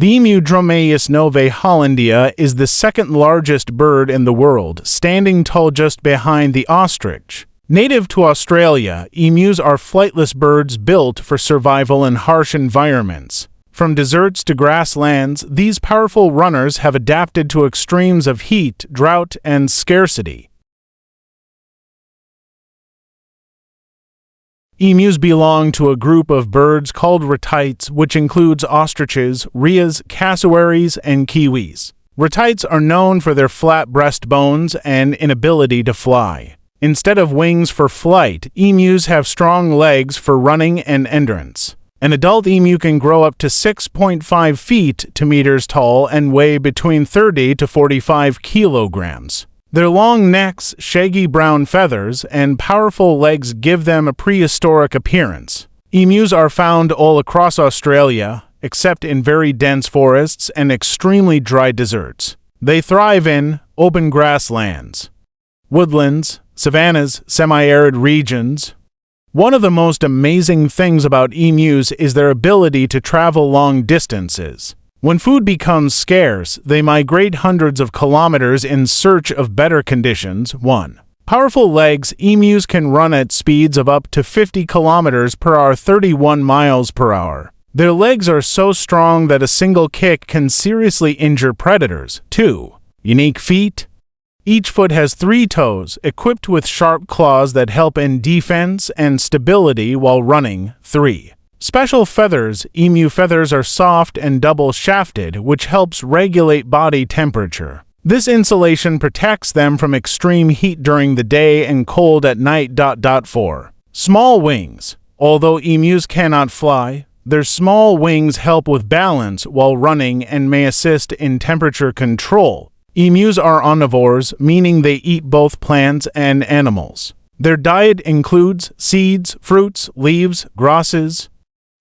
The emu Dromaeus novae hollandia is the second largest bird in the world, standing tall just behind the ostrich. Native to Australia, emus are flightless birds built for survival in harsh environments. From deserts to grasslands, these powerful runners have adapted to extremes of heat, drought, and scarcity. Emus belong to a group of birds called ratites, which includes ostriches, rheas, cassowaries, and kiwis. Ratites are known for their flat breastbones and inability to fly. Instead of wings for flight, emus have strong legs for running and endurance. An adult emu can grow up to 6.5 feet to meters tall and weigh between 30 to 45 kilograms. Their long necks, shaggy brown feathers, and powerful legs give them a prehistoric appearance. Emus are found all across Australia, except in very dense forests and extremely dry deserts. They thrive in open grasslands, woodlands, savannas, semi-arid regions. One of the most amazing things about emus is their ability to travel long distances. When food becomes scarce, they migrate hundreds of kilometers in search of better conditions. 1. Powerful legs. Emus can run at speeds of up to 50 kilometers per hour, 31 miles per hour. Their legs are so strong that a single kick can seriously injure predators. 2. Unique feet. Each foot has 3 toes, equipped with sharp claws that help in defense and stability while running. 3. Special feathers. Emu feathers are soft and double-shafted, which helps regulate body temperature. This insulation protects them from extreme heat during the day and cold at night. 4. Small wings. Although emus cannot fly, their small wings help with balance while running and may assist in temperature control. Emus are omnivores, meaning they eat both plants and animals. Their diet includes seeds, fruits, leaves, grasses,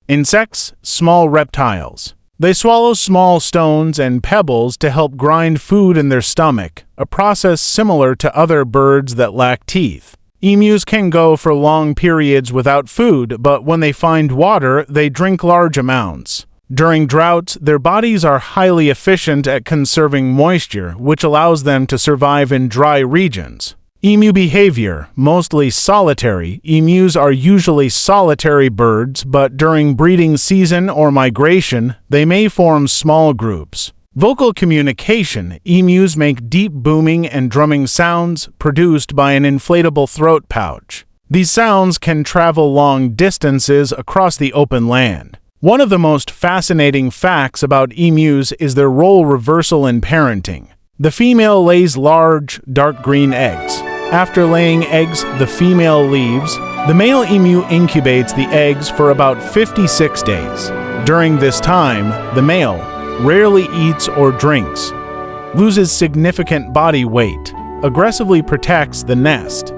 insects, small reptiles. They swallow small stones and pebbles to help grind food in their stomach, a process similar to other birds that lack teeth. Emus can go for long periods without food, but when they find water, they drink large amounts. During droughts, their bodies are highly efficient at conserving moisture, which allows them to survive in dry regions. Emu behavior, mostly solitary. Emus are usually solitary birds, but during breeding season or migration, they may form small groups. Vocal communication. Emus make deep booming and drumming sounds produced by an inflatable throat pouch. These sounds can travel long distances across the open land. One of the most fascinating facts about emus is their role reversal in parenting. The female lays large, dark green eggs. After laying eggs, the female leaves. The male emu incubates the eggs for about 56 days. During this time, the male rarely eats or drinks, loses significant body weight, aggressively protects the nest,